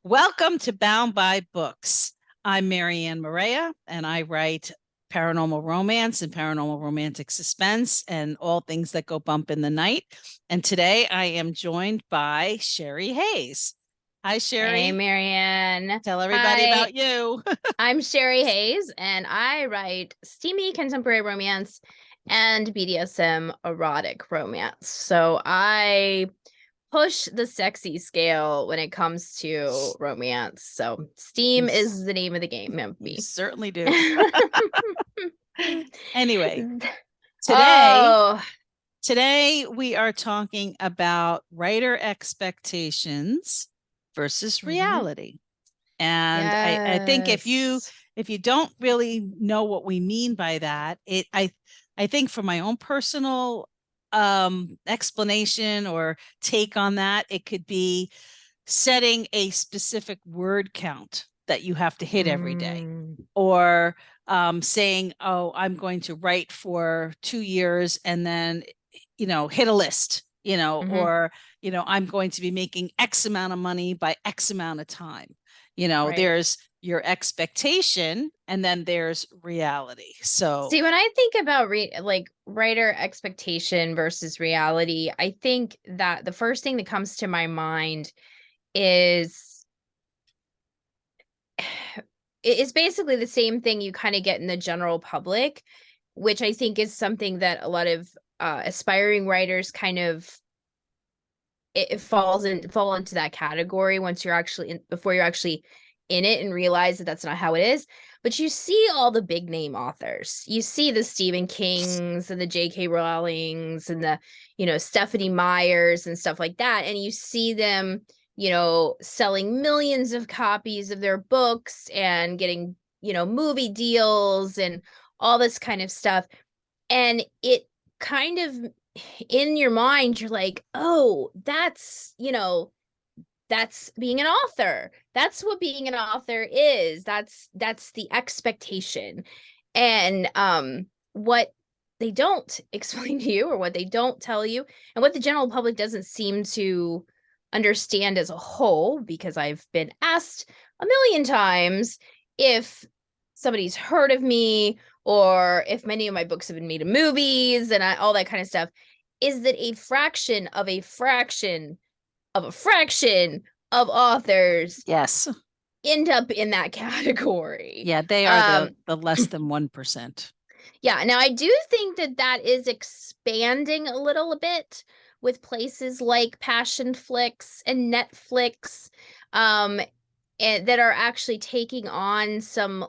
Welcome to Bound by Books. I'm Marianne Maria, and I write paranormal romance and paranormal romantic suspense and all things that go bump in the night. And today I am joined by Sherri Hayes. Hi, Hey, Sherri. Marianne. Tell everybody Hi, about you. I'm Sherri Hayes, and I write steamy contemporary romance and BDSM erotic romance. So I push the sexy scale when it comes to romance. So You, steam is the name of the game of you me. certainly do. Anyway, today Oh, today we are talking about writer expectations versus mhm. reality. And I think Yes. if you don't really know what we mean by that, I think for my own personal explanation or take on that, it could be setting a specific word count that you have to hit every day, Mm, or saying, oh, I'm going to write for 2 years and then hit a list, mhm. or I'm going to be making X amount of money by X amount of time. Right. There's your expectation and then there's reality. So See, when I think about writer expectation versus reality, I think that the first thing that comes to my mind is it's basically the same thing you kind of get in the general public, which I think is something that a lot of aspiring writers kind of it fall into that category once you're actually in before you're actually in it and realize that that's not how it is. But you see all the big name authors. You see the Stephen Kings and the J.K. Rowlings and the, Stephanie Meyers and stuff like that. And you see them, selling millions of copies of their books and getting, movie deals and all this kind of stuff. And it kind of in your mind, you're like, oh, that's being an author. That's what being an author is. That's the expectation. And what they don't explain to you or what they don't tell you and what the general public doesn't seem to understand as a whole, because I've been asked a million times if somebody's heard of me or if many of my books have been made in movies and all that kind of stuff, is that a fraction of a fraction of a fraction of authors yes, end up in that category. yeah, they are the less than 1%. Yeah, now I do think that that is expanding a little bit with places like Passion Flicks and Netflix, and that are actually taking on some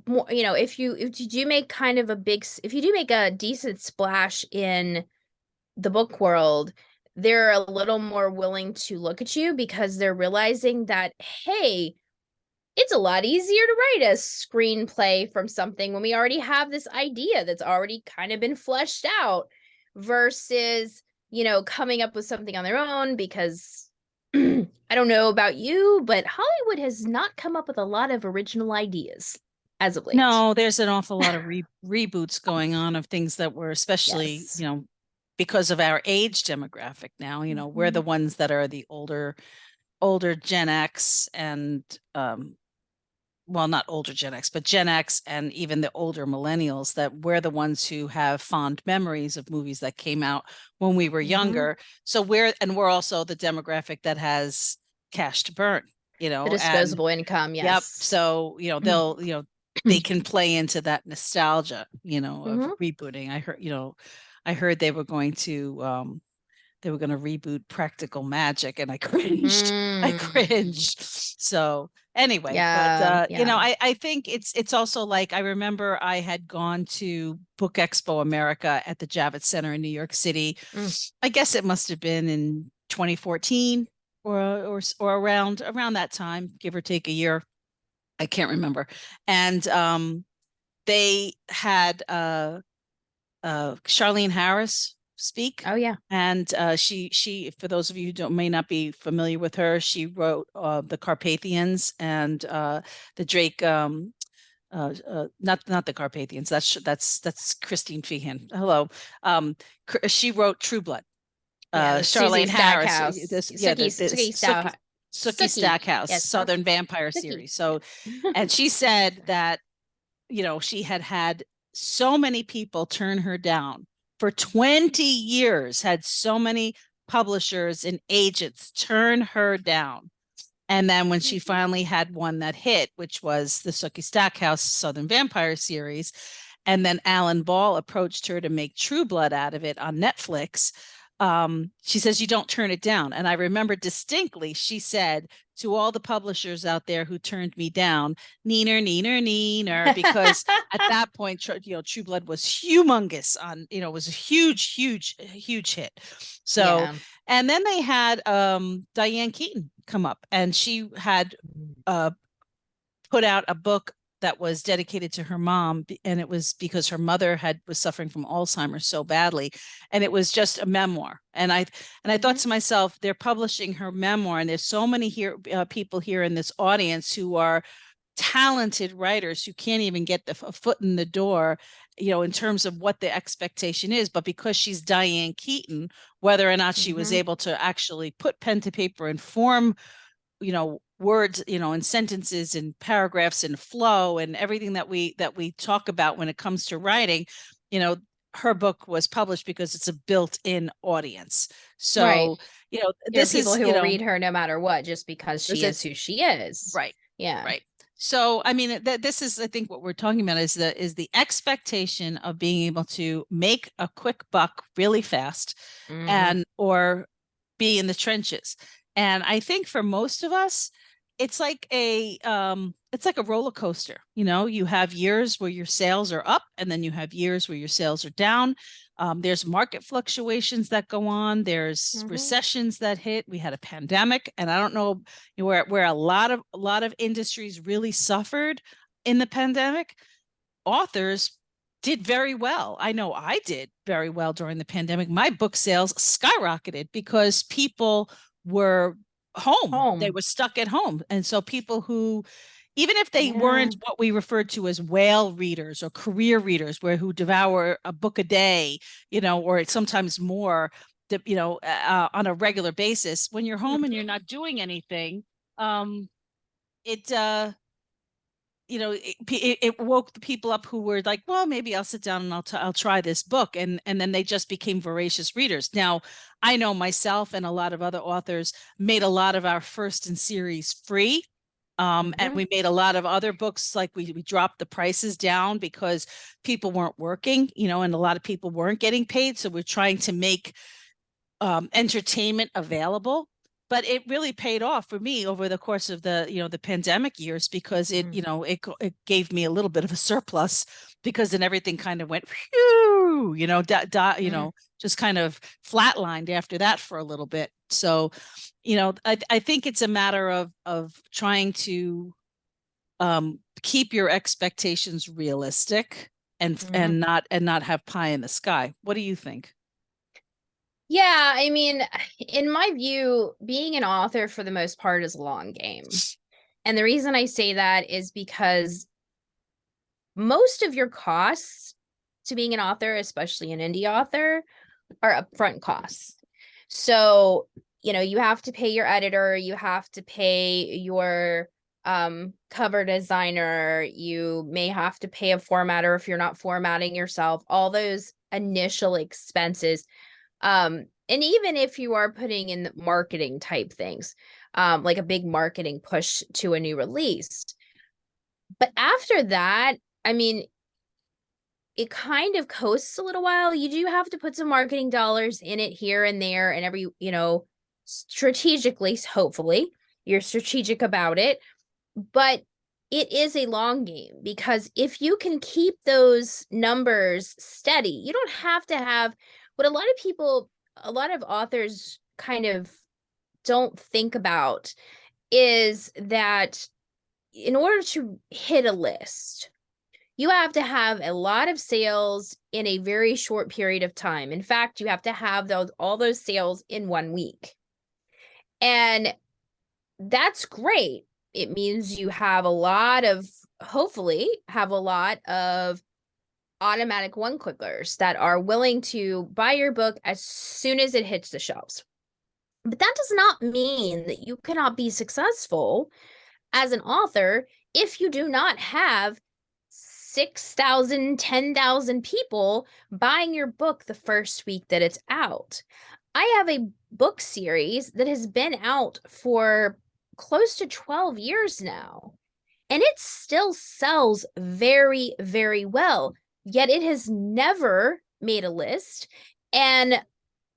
more, if you do make kind of a big, if you do make a decent splash in the book world, they're a little more willing to look at you because they're realizing that, hey, it's a lot easier to write a screenplay from something when we already have this idea that's already kind of been fleshed out versus, coming up with something on their own because I don't know about you, but Hollywood has not come up with a lot of original ideas as of late. No, there's an awful lot of reboots going on of things that were, especially, Yes. because of our age demographic now, we're the Mhm. ones that are the older Gen X and well, not older Gen X, but Gen X and even the older millennials, that we're the ones who have fond memories of movies that came out when we were Mhm. younger. So we're also the demographic that has cash to burn, The and disposable income, yep. yes. So, they can play into that nostalgia, of Mhm. rebooting. I heard they were going to reboot Practical Magic, and I cringed. I Mm. cringed. So anyway, but Yeah, yeah. I think it's also like, I remember I had gone to Book Expo America at the Javits Center in New York City. Mm. I guess it must have been in 2014 or around that time, give or take a year. I can't remember. And they had Charlene Harris speak. Oh, yeah. And she, for those of you who may not be familiar with her, she wrote the Carpathians and the Drake. Not the Carpathians. That's Christine Feehan. Hello. She wrote True Blood. Yeah, the Susie Charlene Harris. Stackhouse. This, yeah, Sookie Sookie, Stackhouse. Sookie Sookie. Stackhouse Yes, not Southern Vampire Sookie. series. So, and she said that, she had so many people turn her down for 20 years, had so many publishers and agents turn her down. And then when she finally had one that hit, which was the Sookie Stackhouse Southern Vampire series, and then Alan Ball approached her to make True Blood out of it on Netflix. She says, you don't turn it down. And I remember distinctly, she said to all the publishers out there who turned me down, neener, neener, neener, because at that point, True Blood was humongous on, was a huge, huge, huge hit. So, Yeah. and then they had Diane Keaton come up, and she had put out a book that was dedicated to her mom, and it was because her mother was suffering from Alzheimer's so badly, and it was just a memoir. And I thought to myself, they're publishing her memoir, and there's so many people here in this audience who are talented writers who can't even get a foot in the door, in terms of what the expectation is. But because she's Diane Keaton, whether or not she was able to actually put pen to paper and form, words, and sentences and paragraphs and flow and everything that we talk about when it comes to writing, her book was published because it's a built-in audience. So, Right. There are this people is, who will read her no matter what, just because she is who she is. right. Yeah. Right. So, I mean, this is, I think, what we're talking about is the expectation of being able to make a quick buck really fast, and or be in the trenches. And I think for most of us, it's like a roller coaster. You have years where your sales are up, and then you have years where your sales are down. There's market fluctuations that go on. There's recessions that hit. We had a pandemic, and I don't know, where a lot of industries really suffered in the pandemic. Authors did very well. I know I did very well during the pandemic. My book sales skyrocketed because people were home. They were stuck at home. And so people who, even if they weren't what we referred to as whale readers or career readers, who devour a book a day, or sometimes more, on a regular basis, when you're home and you're not doing anything, it it woke the people up who were like, well, maybe I'll sit down and I'll try this book, and then they just became voracious readers. Now, I know myself and a lot of other authors made a lot of our first in series free. And we made a lot of other books, like we dropped the prices down because people weren't working, and a lot of people weren't getting paid. So we're trying to make entertainment available. But it really paid off for me over the course of the pandemic years, because it gave me a little bit of a surplus, because then everything kind of went whew, just kind of flatlined after that for a little bit. So, I think it's a matter of trying to keep your expectations realistic, and not have pie in the sky. What do you think? Yeah, I mean, in my view, being an author for the most part is a long game. And the reason I say that is because most of your costs to being an author, especially an indie author, are upfront costs. So, you have to pay your editor, you have to pay your cover designer, you may have to pay a formatter if you're not formatting yourself, all those initial expenses. And even if you are putting in marketing type things, like a big marketing push to a new release. But after that, I mean, it kind of coasts a little while. You do have to put some marketing dollars in it here and there, and every, strategically, hopefully you're strategic about it. But it is a long game, because if you can keep those numbers steady, you don't have to have what a lot of authors kind of don't think about is that in order to hit a list, you have to have a lot of sales in a very short period of time. In fact, you have to have all those sales in 1 week. And that's great. It means you have hopefully have a lot of automatic one-clickers that are willing to buy your book as soon as it hits the shelves. But that does not mean that you cannot be successful as an author if you do not have 6,000, 10,000 people buying your book the first week that it's out. I have a book series that has been out for close to 12 years now, and it still sells very, very well, yet it has never made a list. And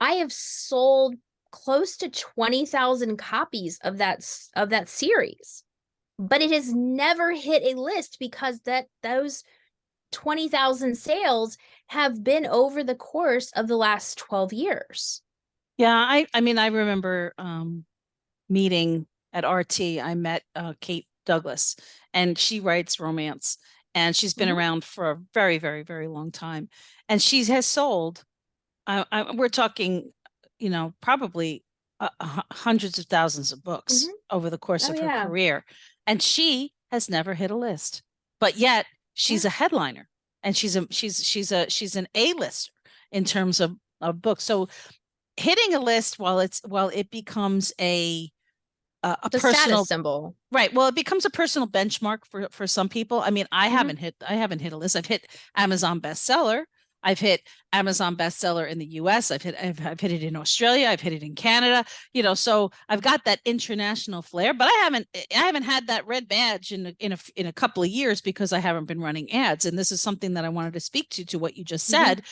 I have sold close to 20,000 copies of that series, but it has never hit a list because those 20,000 sales have been over the course of the last 12 years. Yeah, I mean, I remember meeting at RT. I met Kate Douglas, and she writes romance, and she's been around for a very, very, very long time, and she has sold. We're talking, probably hundreds of thousands of books over the course of her career, and she has never hit a list, but yet she's a headliner, and she's an A-lister in terms of books. So hitting a list, while it becomes a personal status symbol, right? Well, it becomes a personal benchmark for some people. I mean, I haven't hit a list. I've hit Amazon bestseller. I've hit Amazon bestseller in the US. I've hit it in Australia. I've hit it in Canada. So I've got that international flair, but I haven't had that red badge in a couple of years because I haven't been running ads. And this is something that I wanted to speak to what you just said,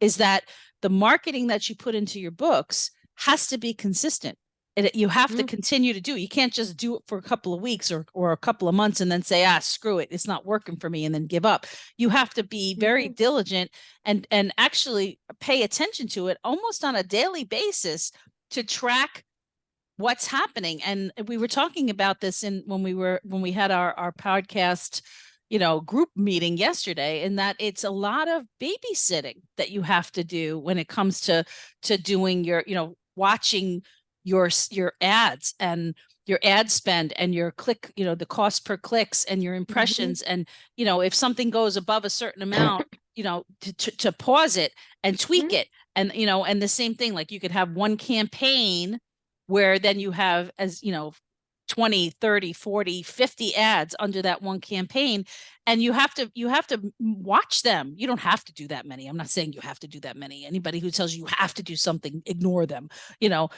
is that the marketing that you put into your books has to be consistent. You have to continue to do it. You can't just do it for a couple of weeks or a couple of months and then say, screw it, it's not working for me, and then give up. You have to be very diligent and actually pay attention to it almost on a daily basis to track what's happening. And we were talking about this when we had our podcast group meeting yesterday, and that it's a lot of babysitting that you have to do when it comes to doing your watching your ads and your ad spend and your click, the cost per clicks and your impressions. And, if something goes above a certain amount, to pause it and tweak it. And, and the same thing, like you could have one campaign where then you have, 20, 30, 40, 50 ads under that one campaign, and you have to watch them. You don't have to do that many. I'm not saying you have to do that many. Anybody who tells you have to do something, ignore them. No,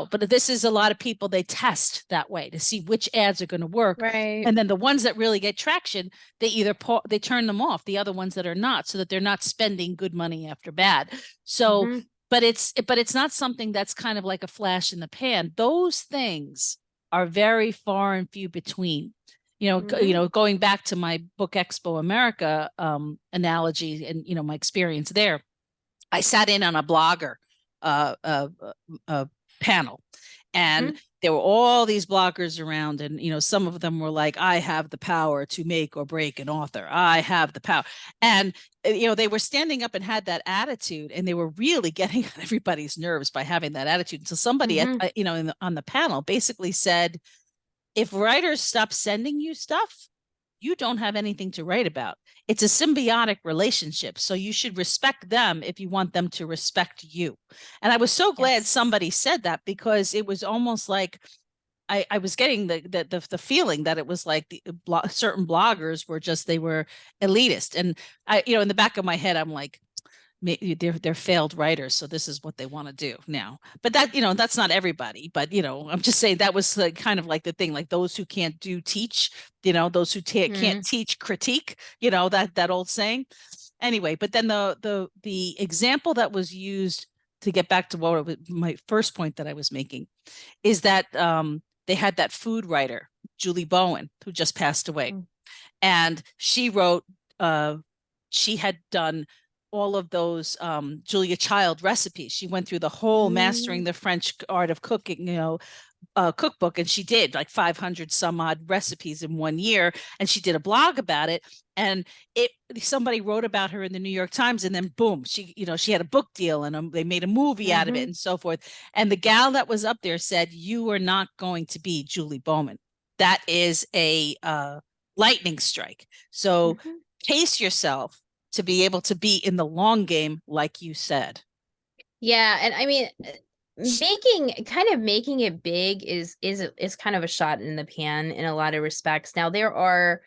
but this is a lot of people, they test that way to see which ads are going to work. Right. And then the ones that really get traction, they either they turn them off, the other ones that are not, so that they're not spending good money after bad. So but it's not something that's kind of like a flash in the pan. Those things are very far and few between. Going back to my Book Expo America analogy and my experience there, I sat in on a blogger panel, and there were all these bloggers around, and some of them were like, I have the power to make or break an author. I have the power. And they were standing up and had that attitude, and they were really getting on everybody's nerves by having that attitude. So somebody on the panel basically said, if writers stop sending you stuff, you don't have anything to write about. It's a symbiotic relationship, so you should respect them if you want them to respect you. And I was so glad somebody said that, because it was almost like I was getting the feeling that it was like certain bloggers were they were elitist. And I, in the back of my head, I'm like, they're failed writers, so this is what they want to do now. But that, that's not everybody. But I'm just saying that was kind of like the thing, like those who can't teach, those who can't teach critique, that old saying. Anyway, but then the example that was used to get back to my first point that I was making is that they had that food writer, Julie Bowen, who just passed away, and she wrote. She had done all of those Julia Child recipes. She went through the whole Mastering the French Art of Cooking, cookbook, and she did like 500 some odd recipes in 1 year, and she did a blog about it, and somebody wrote about her in the New York Times, and then boom, she had a book deal, and they made a movie out of it and so forth. And the gal that was up there said, you are not going to be Julie Bowen. That is a lightning strike. So pace yourself to be able to be in the long game, like you said. Yeah. And I mean, making it big is kind of a shot in the pan in a lot of respects. Now there are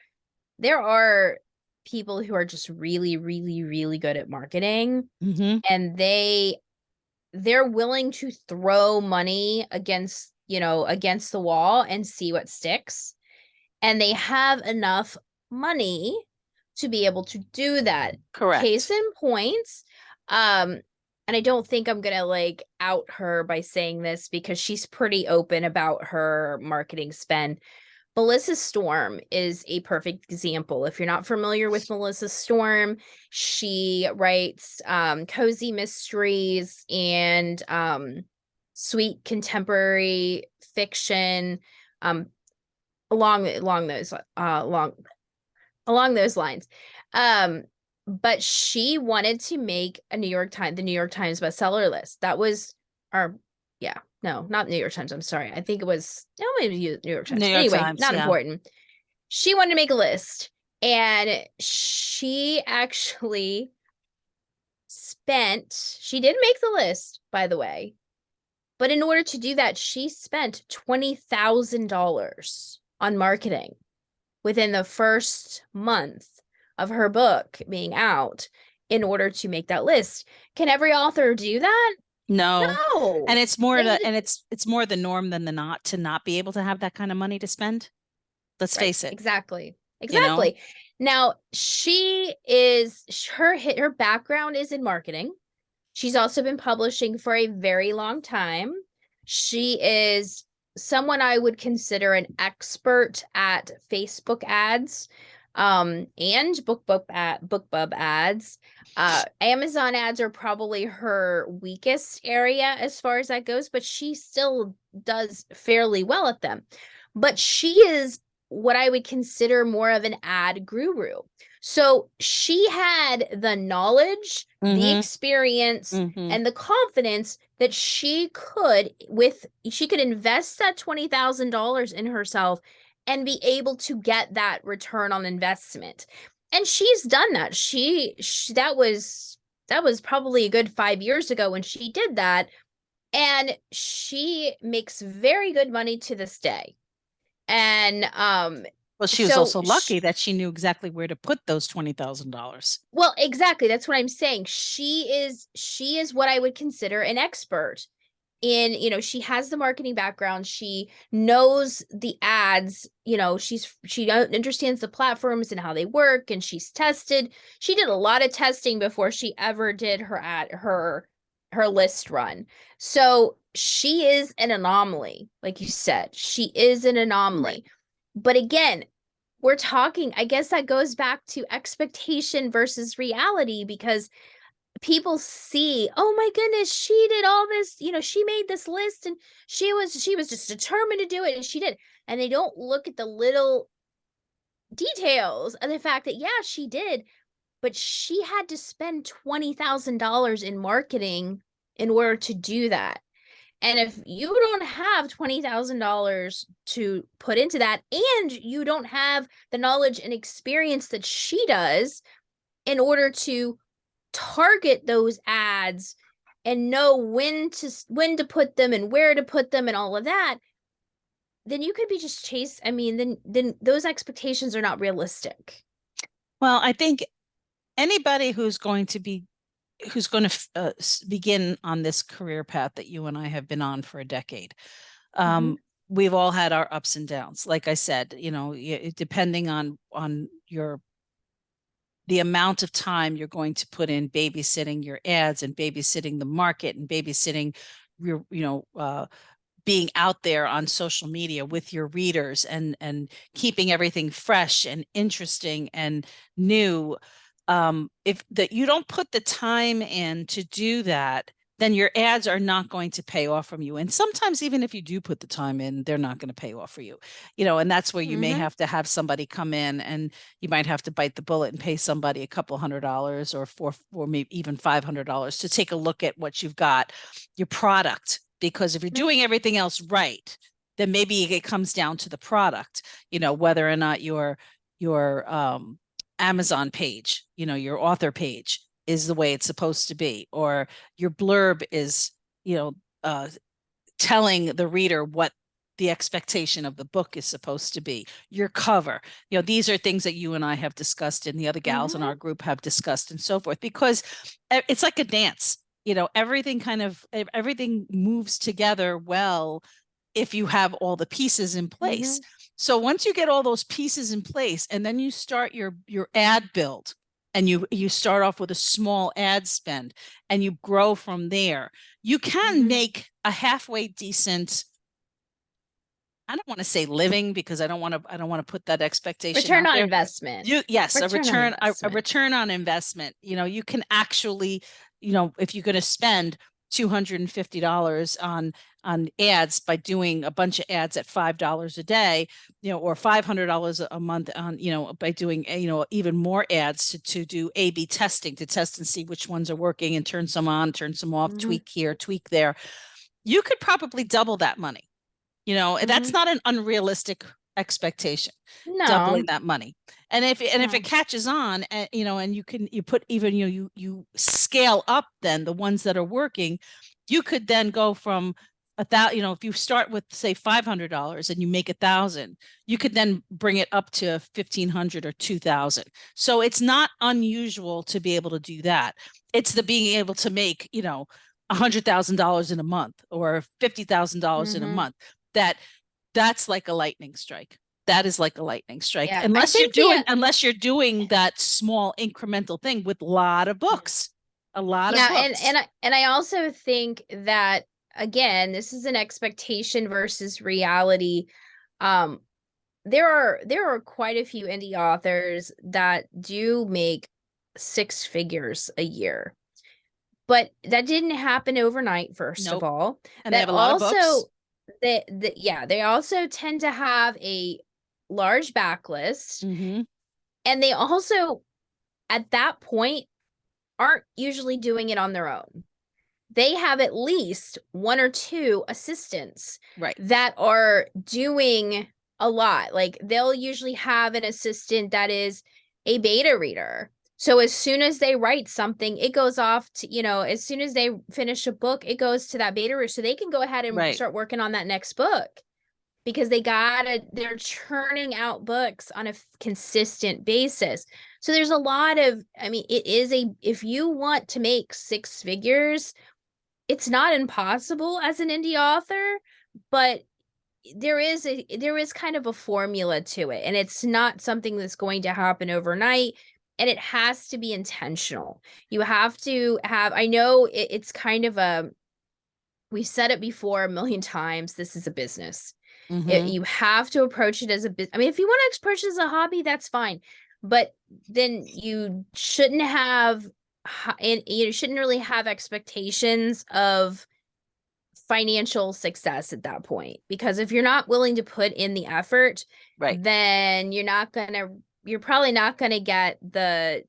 people who are just really, really, really good at marketing, Mm-hmm. and they're willing to throw money against the wall and see what sticks. And they have enough money to be able to do that. Case Correct. in point, um, and I don't think I'm gonna like out her by saying this because she's pretty open about her marketing spend. Melissa Storm is a perfect example. If you're not familiar with Melissa Storm, she writes cozy mysteries and sweet contemporary fiction, um, along those lines. Um, but she wanted to make the New York Times bestseller list. That was our, yeah, no, not New York Times. I'm sorry. I think it was, no, maybe New York New Times. York Anyway, Times. not Yeah. important. She wanted to make a list, and she actually she did make the list, by the way, but in order to do that, she spent $20,000 on marketing within the first month of her book being out in order to make that list. Can every author do that? No. And No. it's more They, it's more the norm than the not to not be able to have that kind of money to spend. Let's right, face it, exactly. you know? Exactly. Now, her background is in marketing. She's also been publishing for a very long time. She is someone I would consider an expert at Facebook ads, and BookBub ads. Amazon ads are probably her weakest area as far as that goes, but she still does fairly well at them. But she is what I would consider more of an ad guru. So she had the knowledge, the Mm-hmm. experience, Mm-hmm. and the confidence that she could invest that $20,000 in herself and be able to get that return on investment. And she's done that. That was probably a good 5 years ago when she did that, and she makes very good money to this day. And Well, she was so also lucky that she knew exactly where to put those $20,000. well, exactly. That's what I'm saying. She is what I would consider an expert in, she has the marketing background. She knows the ads, she understands the platforms and how they work, and she's tested. She did a lot of testing before she ever did her list run. So she is an anomaly, like you said. She is an Right. anomaly. But again, we're talking, I guess that goes back to expectation versus reality, because people see, oh my goodness, she did all this, she made this list, and she was just determined to do it, and she did. And they don't look at the little details of the fact that, yeah, she did, but she had to spend $20,000 in marketing in order to do that. And if you don't have $20,000 to put into that, and you don't have the knowledge and experience that she does in order to target those ads and know when to put them and where to put them and all of that, then you could be just chased. I mean, then those expectations are not realistic. Well, I think anybody who's going to begin on this career path that you and I have been on for a decade. Mm-hmm. We've all had our ups and downs. Like I said, depending on your the amount of time you're going to put in babysitting your ads and babysitting the market and babysitting your, being out there on social media with your readers and keeping everything fresh and interesting and new. If that you don't put the time in to do that, then your ads are not going to pay off from you. And sometimes even if you do put the time in, they're not going to pay off for you. And that's where you may Mm-hmm. have to have somebody come in, and you might have to bite the bullet and pay somebody a couple $100 or maybe even $500 to take a look at what you've got, your product. Because if you're doing everything else right, then maybe it comes down to the product, whether or not your Amazon page, your author page is the way it's supposed to be, or your blurb is, telling the reader what the expectation of the book is supposed to be, your cover. These are things that you and I have discussed and the other gals in our group have discussed and so forth, because it's like a dance. Everything moves together well if you have all the pieces in place. So once you get all those pieces in place, and then you start your ad build, and you start off with a small ad spend and you grow from there, you can make a halfway decent, I don't want to say living, because I don't want to put that expectation return out on there. investment. Yes, a return on investment. You can actually, if you're going to spend $250 on ads by doing a bunch of ads at $5 a day, or $500 a month on, by doing, even more ads to do A/B testing, to test and see which ones are working, and turn some on, turn some off, tweak here, tweak there. You could probably double that money. That's not an unrealistic expectation. No. Doubling that money. And if it catches on, and you put even, you scale up then the ones that are working, you could then go from if you start with, say, $500 and you make 1,000, you could then bring it up to 1,500 or 2,000. So it's not unusual to be able to do that. It's the being able to make, $100,000 in a month or $50,000 in a month. That's like a lightning strike. That is like a lightning strike. Yeah, unless you're doing that small incremental thing with a lot of books. A lot of books. And I also think that, again, this is an expectation versus reality. There are quite a few indie authors that do make 6 figures a year. But that didn't happen overnight, first of all. And they have a lot of books. They also tend to have a large backlist. And they also, at that point, aren't usually doing it on their own. They have at least 1 or 2 assistants that are doing a lot. Like, they'll usually have an assistant that is a beta reader. So as soon as they write something, it goes off to, as soon as they finish a book, it goes to that beta reader, so they can go ahead and start working on that next book, because they're churning out books on a consistent basis. So there's a lot of, if you want to make 6 figures, it's not impossible as an indie author, but there is kind of a formula to it, and it's not something that's going to happen overnight. And it has to be intentional. You have to have, I know it's kind of we've said it before a million times, this is a business. You have to approach it as a business. If you want to approach it as a hobby, that's fine. But then you shouldn't really have expectations of financial success at that point. Because if you're not willing to put in the effort, then you're probably not going to get the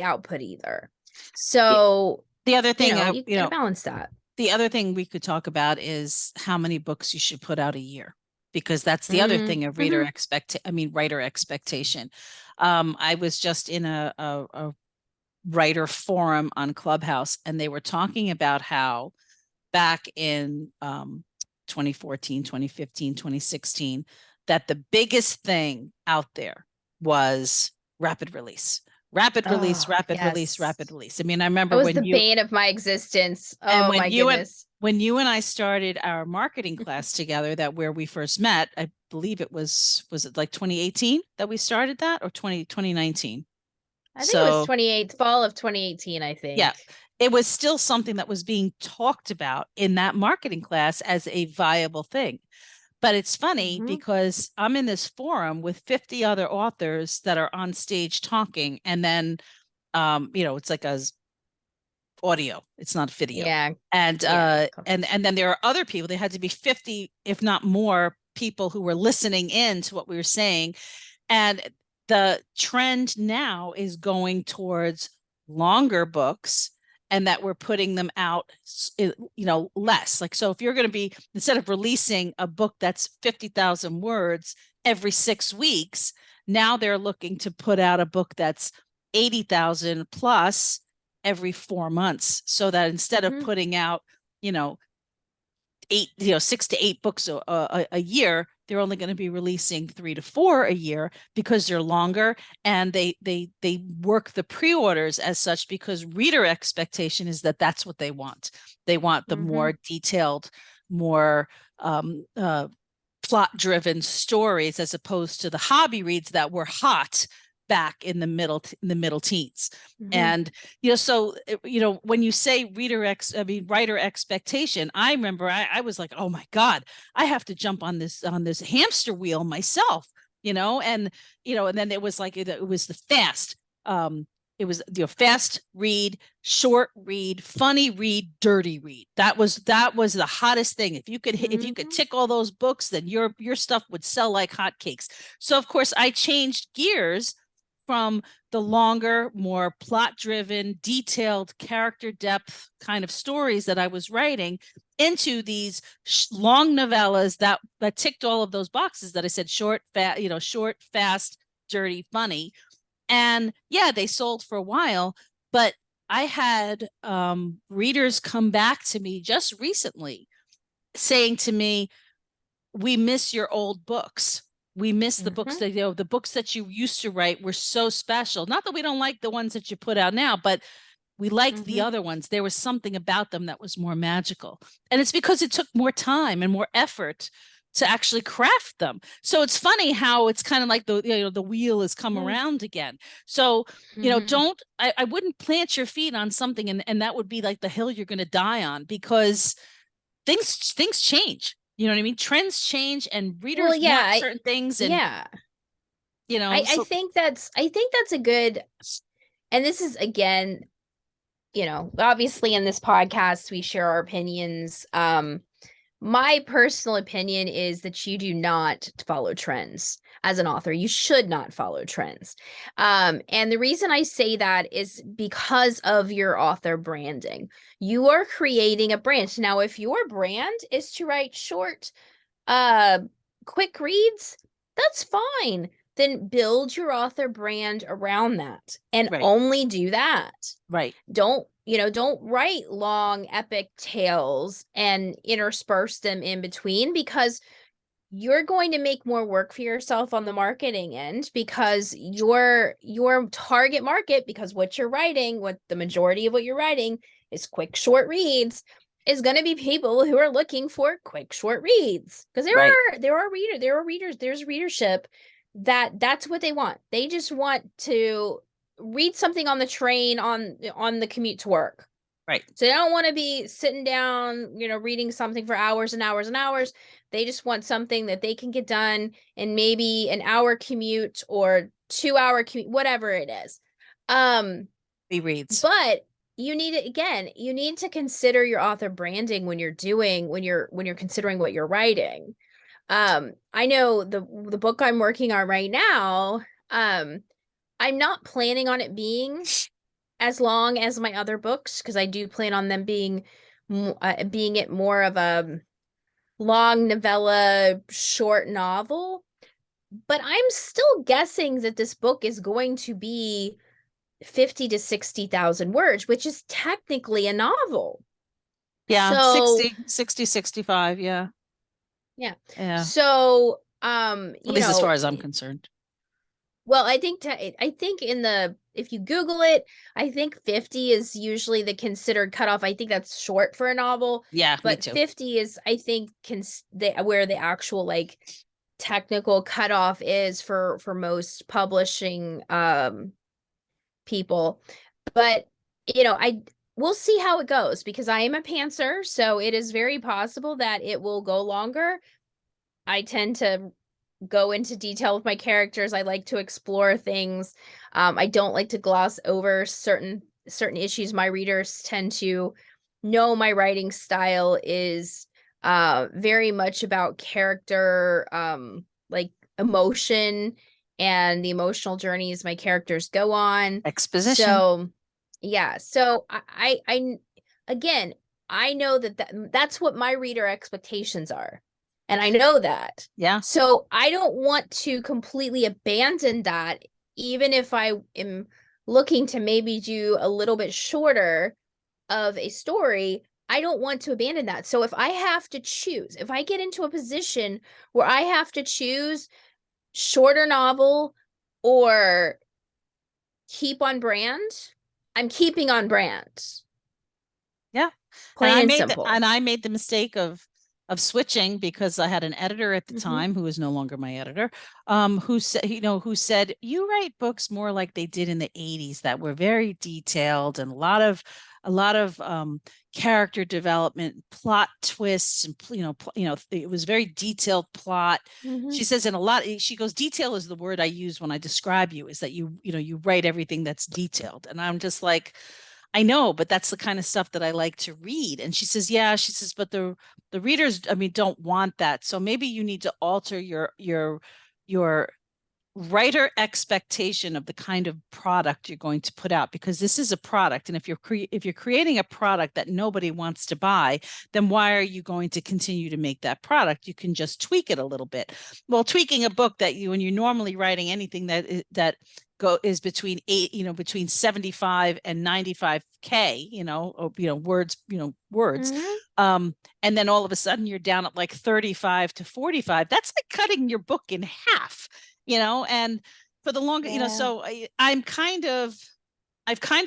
output either. So the other thing, you gotta balance that. The other thing we could talk about is how many books you should put out a year, because that's the other thing of writer expectation. I was just in a writer forum on Clubhouse, and they were talking about how back in 2014, 2015, 2016, that the biggest thing out there was rapid release. Rapid release. I remember it was the bane of my existence. Oh my goodness. When you and I started our marketing class together, where we first met, I believe it was it like 2018 that we started that, or 2019? I think it was fall of 2018, I think. Yeah. It was still something that was being talked about in that marketing class as a viable thing. But it's funny because I'm in this forum with 50 other authors that are on stage talking, and then, it's like a audio. It's not video. Yeah. And then there are other people. There had to be 50, if not more, people who were listening in to what we were saying. And the trend now is going towards longer books, and that we're putting them out, less. Like, so if you're going to be, instead of releasing a book that's 50,000 words every 6 weeks, now they're looking to put out a book that's 80,000 plus every 4 months, so that instead of putting out, 6 to 8 books a year, they're only going to be releasing 3 to 4 a year because they're longer, and they work the pre-orders as such because reader expectation is that that's what they want. They want the more detailed, more plot driven stories, as opposed to the hobby reads that were hot back in the middle teens. And so when you say writer expectation, I remember I was like, oh my god, I have to jump on this hamster wheel myself, and then it was like it was the fast, it was fast read, short read, funny read, dirty read. That was the hottest thing. If you could tick all those books, then your stuff would sell like hotcakes. So of course I changed gears from the longer, more plot-driven, detailed, character depth kind of stories that I was writing into these long novellas that ticked all of those boxes that I said: short, fast, dirty, funny. And yeah, they sold for a while, but I had readers come back to me just recently saying to me, we miss your old books. We miss the books that, the books that you used to write were so special. Not that we don't like the ones that you put out now, but we liked the other ones. There was something about them that was more magical. And it's because it took more time and more effort to actually craft them. So it's funny how it's kind of like the wheel has come around again. So, I wouldn't plant your feet on something and that would be like the hill you're going to die on, because things change. You know what I mean? Trends change and readers want certain things. And, I think that's a good, and this is, again, obviously in this podcast, we share our opinions. My personal opinion is that you do not follow trends as an author. You should not follow trends. And the reason I say that is because of your author branding. You are creating a brand. Now, if your brand is to write short, quick reads, that's fine. Then build your author brand around that and only do that. Right. Don't write long epic tales and intersperse them in between, because you're going to make more work for yourself on the marketing end, because your target market, because what the majority of what you're writing is quick, short reads, is going to be people who are looking for quick, short reads. Because there are readers, there's readership that's what they want. They just want to read something on the train, on the commute to work. Right. So they don't want to be sitting down, reading something for hours and hours and hours. They just want something that they can get done in maybe an hour commute or 2-hour commute, whatever it is. He reads. But you need to consider your author branding when you're considering what you're writing. I know the book I'm working on right now, I'm not planning on it being as long as my other books, because I do plan on them being it more of a long novella, short novel. But I'm still guessing that this book is going to be 50 to 60,000 words, which is technically a novel. Yeah, so 60, 65, yeah. Yeah. Yeah. So, at least as far as I'm concerned. Well, I think if you Google it, I think 50 is usually the considered cutoff. I think that's short for a novel. Yeah, but me too. 50 is, I think, where the actual technical cutoff is for most publishing people. But we'll see how it goes, because I am a pantser, so it is very possible that it will go longer. I tend to go into detail with my characters. I like to explore things. I don't like to gloss over certain issues. My readers tend to know my writing style is very much about character, emotion and the emotional journeys my characters go on. Exposition. So, yeah. So I again, I know that's what my reader expectations are. And I know that. Yeah. So I don't want to completely abandon that, even if I am looking to maybe do a little bit shorter of a story. I don't want to abandon that. So if I have to choose, if I get into a position where I have to choose shorter novel or keep on brand, I'm keeping on brand. Yeah. Plain and simple. And I made the mistake of switching because I had an editor at the Mm-hmm. time who is no longer my editor, who said, who said, you write books more like they did in the 80s that were very detailed and a lot of character development, plot twists, and it was very detailed plot. Mm-hmm. She says, in a lot, she goes, detail is the word I use when I describe you, is that you write everything that's detailed. And I'm just like, I know, but that's the kind of stuff that I like to read. And she says, yeah, she says, but the readers, I mean, don't want that. So maybe you need to alter your writer expectation of the kind of product you're going to put out, because this is a product, and if you're creating a product that nobody wants to buy, then why are you going to continue to make that product? You can just tweak it a little bit. Well, tweaking a book that when you're normally writing anything is between between 75 and 95K, words, Mm-hmm. and then all of a sudden you're down at like 35 to 45. That's like cutting your book in half, and for the longer, Yeah. so I've kind of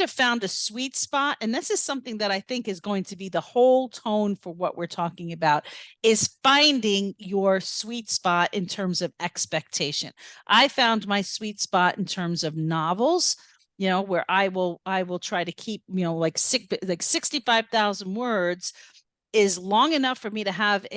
found a sweet spot. And this is something that I think is going to be the whole tone for what we're talking about, is finding your sweet spot in terms of expectation. I found my sweet spot in terms of novels, where I will try to keep, like 65,000 words is long enough for me to have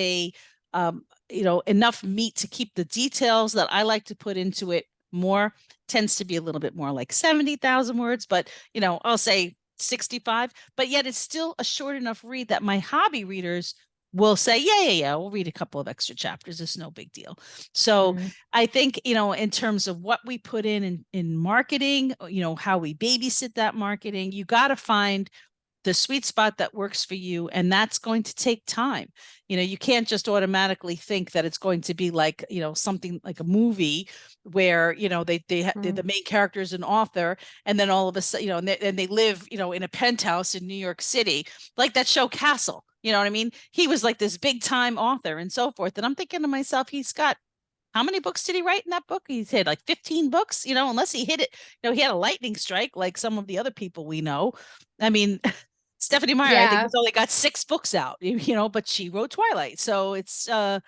enough meat to keep the details that I like to put into it. More tends to be a little bit more like 70,000 words, but I'll say 65, but yet it's still a short enough read that my hobby readers will say, yeah, we'll read a couple of extra chapters. It's no big deal. So Mm-hmm. I think, in terms of what we put in marketing, how we babysit that marketing, you got to find the sweet spot that works for you, and that's going to take time. You can't just automatically think that it's going to be like, something like a movie where they're the main character is an author, and then all of a sudden, and they live, in a penthouse in New York City, like that show Castle. You know what I mean? He was like this big time author and so forth, and I'm thinking to myself, he's got, how many books did he write in that book? He said like 15 books, unless he hit it, he had a lightning strike like some of the other people we know. I mean, Stephanie Meyer, I think, Yeah. has only got 6 books out, but she wrote Twilight. So it's, Right.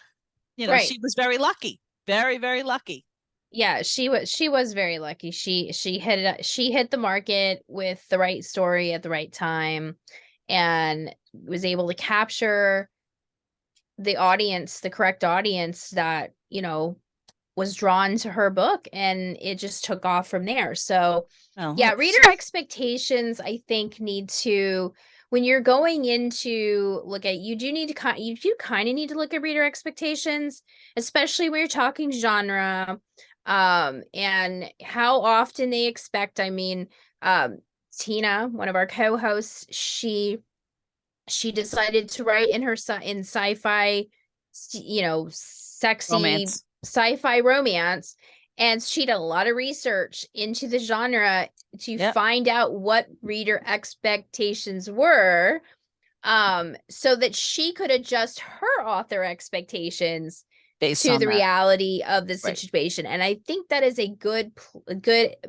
she was very lucky, very, very lucky. Yeah, she was very lucky. She hit the market with the right story at the right time and was able to capture the audience, the correct audience that, was drawn to her book, and it just took off from there. So, Well, yeah, reader expectations I think need to, when you're going into look at, you do kind of need to look at reader expectations, especially when you're talking genre, and how often they expect. I mean, Tina, one of our co-hosts, she decided to write in sci-fi, sexy romance. sci-fi romance, and she did a lot of research into the genre to Yep. find out what reader expectations were, so that she could adjust her author expectations Based to on the that. reality of the Right. situation. And I think that is a good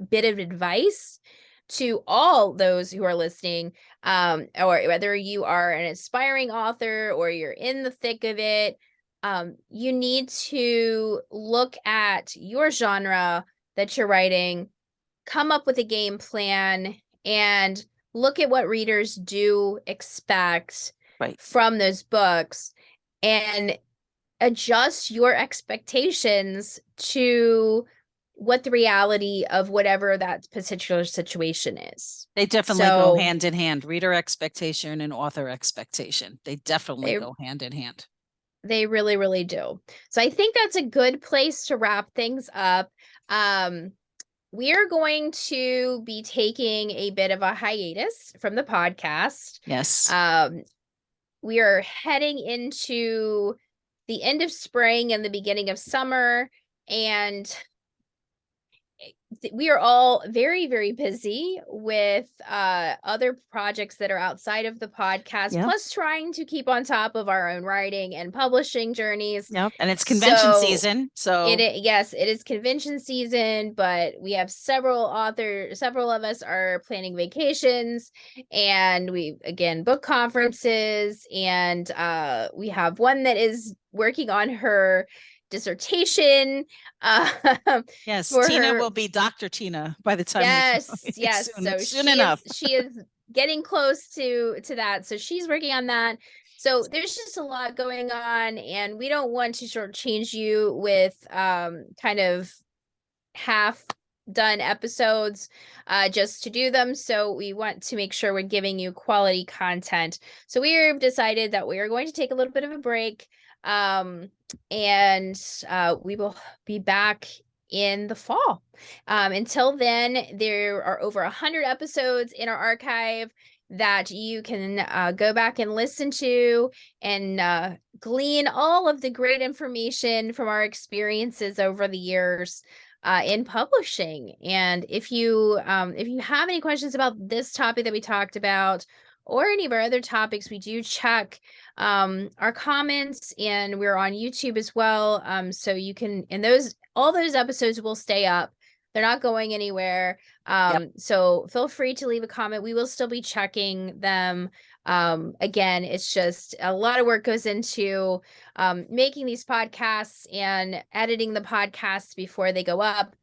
bit of advice to all those who are listening, or whether you are an aspiring author or you're in the thick of it. You need to look at your genre that you're writing, come up with a game plan, and look at what readers do expect Right. from those books, and adjust your expectations to what the reality of whatever that particular situation is. They definitely go So hand in hand. Reader expectation and author expectation. They definitely they go hand in hand. they really, really do. So I think that's a good place to wrap things up. We are going to be taking a bit of a hiatus from the podcast. Yes. We are heading into the end of spring and the beginning of summer, and we are all very, very busy with other projects that are outside of the podcast, plus trying to keep on top of our own writing and publishing journeys. Yep. And it's convention season. So yes, it is convention season, but we have several of us are planning vacations, and we again book conferences, and we have one that is working on her dissertation. Yes, Tina will be Dr. Tina by the time. Yes. So soon enough. She is getting close to that. So she's working on that. So there's just a lot going on, and we don't want to shortchange you with kind of half done episodes just to do them. So we want to make sure we're giving you quality content. So we've decided that we are going to take a little bit of a break. And we will be back in the fall. Until then, there are over 100 episodes in our archive that you can go back and listen to, and glean all of the great information from our experiences over the years in publishing. And if you have any questions about this topic that we talked about, or any of our other topics, we do check our comments, and we're on YouTube as well. So you can, and all those episodes will stay up. They're not going anywhere. So feel free to leave a comment. We will still be checking them. Again, it's just a lot of work goes into making these podcasts and editing the podcasts before they go up.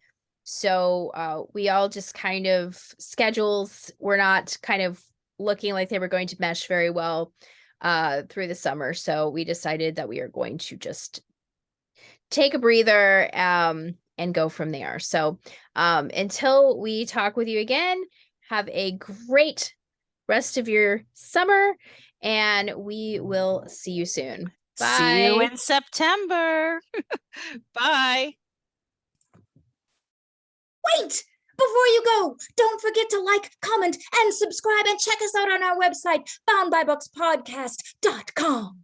So we all just kind of schedules were not kind of looking like they were going to mesh very well through the summer. So we decided that we are going to just take a breather and go from there. So until we talk with you again, have a great rest of your summer, and we will see you soon. Bye. See you in September. Bye. Wait! Before you go, don't forget to like, comment, and subscribe, and check us out on our website, boundbybookspodcast.com.